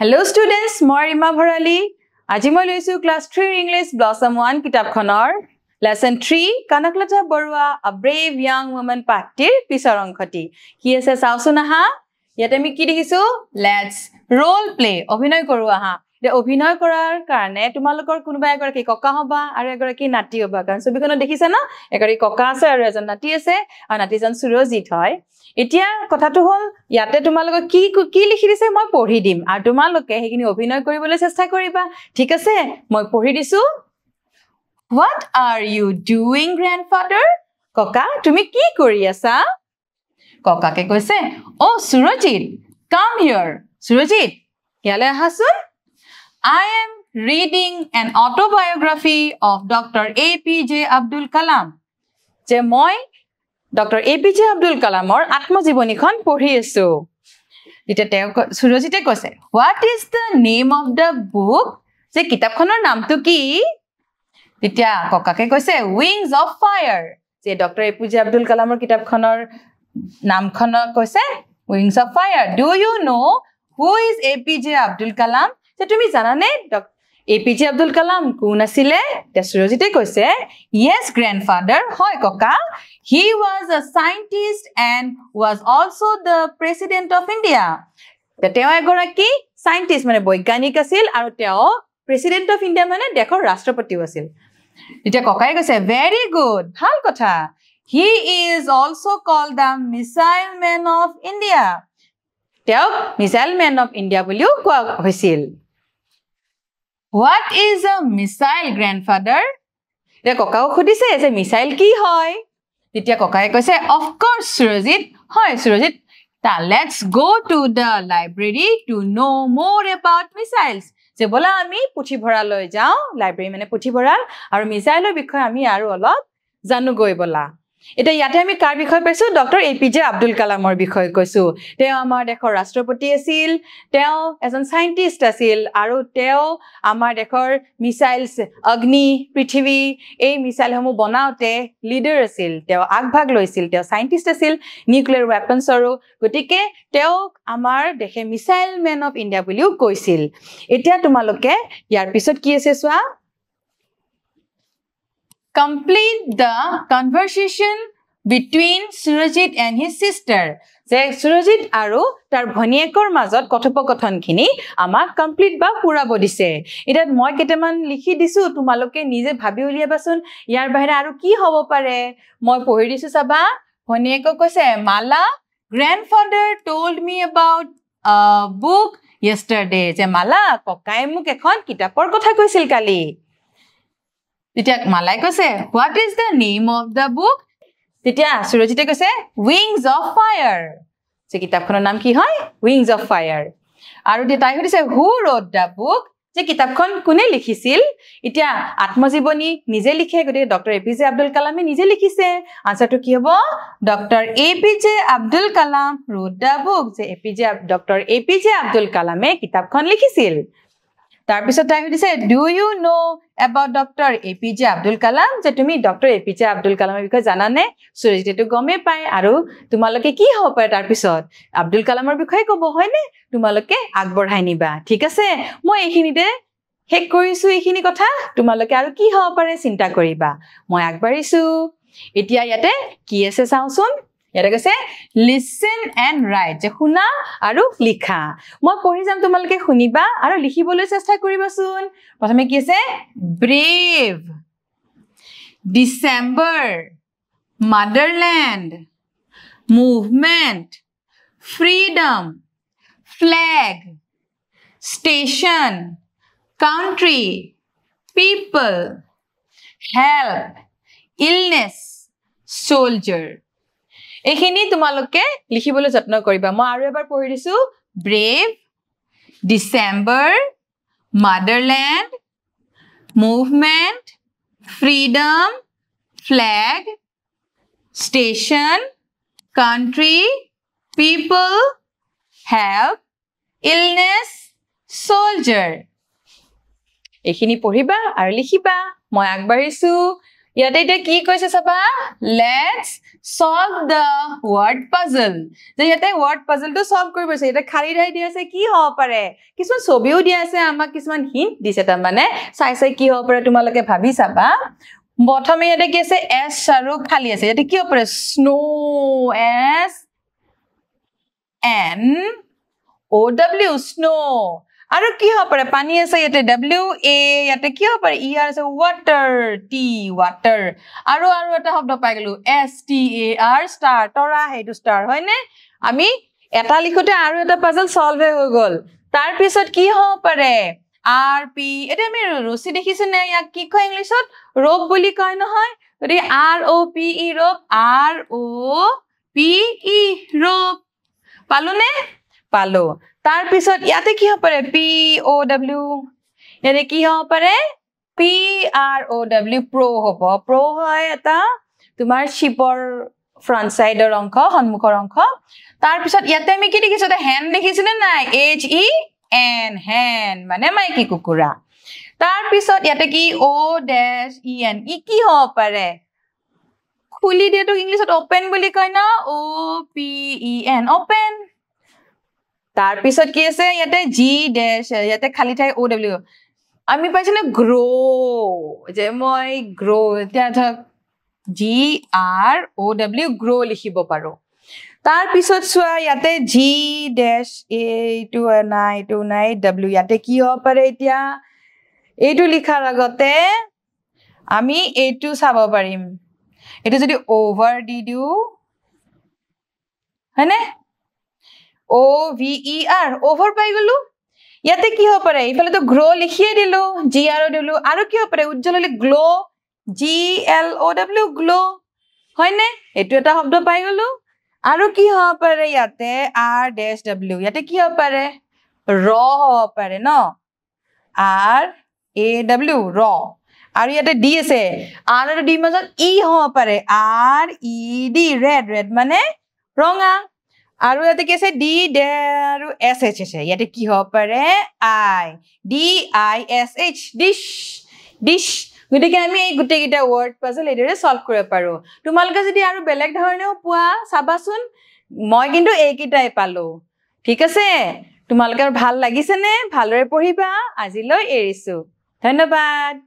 Hello students, মই ৰিমা ভৰালী আজি মই লৈছো ক্লাস 3 ইংলিশ ব্লসম 1 কিতাপখনৰ lesson 3 Kanaklata Barua a brave young woman পাঠটিৰ পিছৰ অংশটি কি আছে চাওচোন আহা ইয়াতে আমি কি দেখিছো let's role play অভিনয় কৰো আহা যে অভিনয় কৰাৰ কাৰণে তোমালোকৰ কোনোবা এগৰাকী ককা হবা আৰু এগৰাকী নাতি হবা কাৰণ ছবিখনত দেখিছা না এগৰাকী ককা আছে আৰু এজন নাতি আছে আৰু নাতিজন সুৰজিত হয় এতিয়া কথাটো হল ইয়াতে তোমালোকক কি লিখি দিছে মই পঢ়ি দিম আৰু তোমালোকে হেখিনি অভিনয় কৰিবলৈ চেষ্টা কৰিবা ঠিক আছে মই পঢ়ি দিছো What are you doing grandfather ককা তুমি কি কৰি আছা ককাকে কৈছে Oh Surajit come here Surajit ইয়ালে আহাচোন I am reading an autobiography of Dr. APJ Abdul Kalam যে মই Dr. APJ Abdul Kalamor আত্মজীৱনীখন পঢ়ি আছো এতিয়া সুৰজিতে কৈছে What is the name of the book যে কিতাপখনৰ নামটো কি তেতিয়া ককাকে কৈছে Wings of Fire যে Dr. APJ Abdul Kalamor কিতাপখনৰ নামখন কৈছে Wings of Fire Do you know who is APJ Abdul Kalam যে তুমি জানানে APJ Abdul Kalam কোন আছিল তে সুৰজিতে কৈছে Yes grandfather হয় ককা He was a scientist and was also the president of India তেওঁ এগৰাকী scientist মানে বৈজ্ঞানিক আছিল আৰু তেওঁ president of India মানে দেশৰ ৰাষ্ট্ৰপতিও আছিল এতিয়া ককাই কৈছে very good ভাল কথা He is also called the missile man of India তেওঁ missile man of India বুলিও কোৱা হৈছিল What is a missile grandfather তে ককাও খুদিছে যে মিসাইল কি হয় তেতিয়া ককাই কৈছে Of course Surajit হয় Surajit let's go to the library to know more about missiles যে বলা আমি পুথিভঁৰাললৈ যাও লাইব্ৰেৰী মানে পুথিভঁৰাল আৰু মিসাইলৰ বিষয়ে আমি আৰু অলপ জানো গৈ বলা এটা ইয়াতে আমি কাৰ বিষয় পাইছো ডক্টৰ এপিজে আব্দুল কালামৰ বিষয় কৈছো তেওঁ আমাৰ দেশৰ ৰাষ্ট্ৰপতি আছিল তেওঁ এজন সাইন্টিষ্ট আছিল আৰু তেওঁ আমাৰ দেশৰ মিসাইলছ অগ্নি পৃথিৱী এই মিসাইলসমূহ বনাওতে লিডাৰ আছিল তেওঁ আগভাগ লৈছিল তেওঁ সাইন্টিষ্ট আছিল নিউক্লিয়াৰ ওয়েপনছৰো গতিকে তেওঁ আমাৰ দেশে মিসাইল ম্যান অফ ইণ্ডিয়া বুলিও কৈছিল এতিয়া তোমালোকে ইয়াৰ পিছত কি আছে চোৱা Complete the conversation between Surajit and his sister. যে Surajit আৰু তাৰ ভনিয়েকৰ মাজত কথোপকথনখিনি আমাক কমপ্লিট বা পুৰাব দিছে এটা মই কেইটামান লিখি দিছো তোমালোকে নিজে ভাবি উলিয়াবাচোন ইয়াৰ বাহিৰে আৰু কি হ'ব পাৰে মই পঢ়ি দিছো চাবা ভনিয়েকক কৈছে মালা grandfather told me about a book yesterday যে মালা ককাই মোক এখন কিতাপৰ কথা কৈছিল কালি তেতিয়া মালাই কৈছে What is the name of the book তেতিয়া সুৰজিতে কৈছে Wings of Fire যে কিতাপখনৰ নাম কি হয় Wings of Fire আৰু তাই কৈছে Who wrote the book যে কিতাপখন কোনে লিখিছিল এতিয়া আত্মজীৱনী নিজে লিখে গতিকে ডক্টৰ এপিজে আব্দুল কালামে নিজে লিখিছে আনসাৰটো কি হ'ব doctor APJ Abdul Kalam wrote the book যে ডক্টৰ এপিজে আব্দুল কালামে কিতাপখন লিখিছিল তাৰ পিছত তাই কৈছে Do you know about Dr. APJ Abdul Kalam যে তুমি ডক্টৰ এপিজে আব্দুল কালামৰ বিষয়ে জানানে সুৰজিতেটো গমে পায় আৰু তোমালোকে কি হ'ব পাৰে তাৰ পিছত আব্দুল কালামৰ বিষয়ে ক'ব হয়নে তোমালোকে আগবঢ়াই নিবা ঠিক আছে মই এইখিনিতে হেক কৰিছো এইখিনি কথা তোমালোকে আৰু কি হ'ব পাৰে চিন্তা কৰিবা মই আগবাঢ়িছো এতিয়া ইয়াতে কি আছে চাওচোন ইয়াতে কৈছে listen and write যে শুনা আৰু লিখা মই পঢ়ি যাম তোমালোকে শুনিবা আৰু লিখিবলৈ চেষ্টা কৰিবাচোন প্ৰথমে কি আছে brave December motherland movement freedom flag station country people help illness soldier এইখিনি তোমালোকে লিখিবলৈ যত্ন কৰিবা মই আৰু এবাৰ পঢ়ি দিছো brave December motherland movement freedom flag station country people help illness soldier এইখিনি পঢ়িবা আৰু লিখিবা মই আগবাঢ়িছো ইয়াতে এটা কি কৈছে চাবা let's solve the word puzzle যে ইয়াতে word puzzle টো solve কৰিব আছে এটা খালি ঠাই দি আছে কি হ'ব পাৰে কিছুমান ছবিও দি আছে আমাক কিছুমান হিন্ট দিছে তাৰ মানে চাই কি হ'ব পাৰে তোমালোকে ভাবি চাবা প্ৰথমে ইয়াতে কি আছে s আৰু খালি আছে ইয়াতে কি হ'ব পাৰে snow s n o w snow আৰু কি হ'ব পাৰে পানী আছে ইয়াতে w a ইয়াতে কি হ'ব পাৰে e r আছে water t water আৰু এটা শব্দ পাই গলো s t a r star তৰা হেতু star হয় নে আমি এটা লিখোতে আৰু এটা পাজল সলভ হৈ গল তাৰ পিছত কি হ'ব পাৰে r p এটা আমি ৰচি দেখিছে নে ইয়াক কি কয় ইংলিছত rope বুলি কয় নহয় গতি r o p e rope r o p e rope পালো নে পালো তাৰ পিছত ইয়াতে কি হ'ব পাৰে p o w ইয়াতে কি হ'ব পাৰে p r o w pro হ'ব pro হয় এটা তোমাৰ শিপৰ ফ্ৰন্ট সাইডৰ অংশ সন্মুখৰ অংশ তাৰ পিছত ইয়াতে আমি কি দেখিছো এটা হ্যান্ড দেখিছিনে নাই h e n হ্যান্ড মানে মাইকী কুকুৰা তাৰ পিছত ইয়াতে কি o dash e n ই কি হ'ব পাৰে খুলি দিয়েটো ইংলিছত ওপেন বুলি কয় না o p e n open তাৰ পিছত কি আছে ইয়াতে g dash ইয়াতে খালি ঠাই o w আমি পাইছিনে গ্ৰো যে মই গ্ৰো এতিয়া ধক g r o w grow লিখিব পাৰো তাৰ পিছত চোৱা ইয়াতে g dash a to নাই w ইয়াতে কি হ'ব পাৰে এতিয়া এইটো লিখাৰ আগতে আমি এইটো চাব পাৰিম এটা যদি ওভাৰ দি দিও হয়নে o v e r over পাই গলো ইয়াতে কি হ'ব পাৰে ইফালে তো গ্ৰো লিখিয়ে দিলো g r o w আৰু কি হ'ব পাৰে উজ্জ্বললি glow g l o w glow হয়নে এটো এটা শব্দ পাই গলো আৰু কি হ'ব পাৰে ইয়াতে r dash w ইয়াতে কি হ'ব পাৰে ৰ হ'ব পাৰে ন r a w ৰ আৰু ইয়াতে d আছে r আৰু d মাজত e হ'ব পাৰে r e d red মানে ৰঙা আৰু ইয়াতে কি আছে d আৰু s h আছে ইয়াতে কি হ'ব পাৰে i d i s h dish গতিকে আমি এই গুটেকিটা ওয়ার্ড পাজল এদৰে সলভ কৰিব পাৰো তোমালোকে যদি আৰু বেলেগ ধৰণেও পোৱা চাবাচোন মই কিন্তু এইকিটাই পালো ঠিক আছে তোমালোকৰ ভাল লাগিছে নে ভালৰে পঢ়িবা আজিলৈ এৰিছো ধন্যবাদ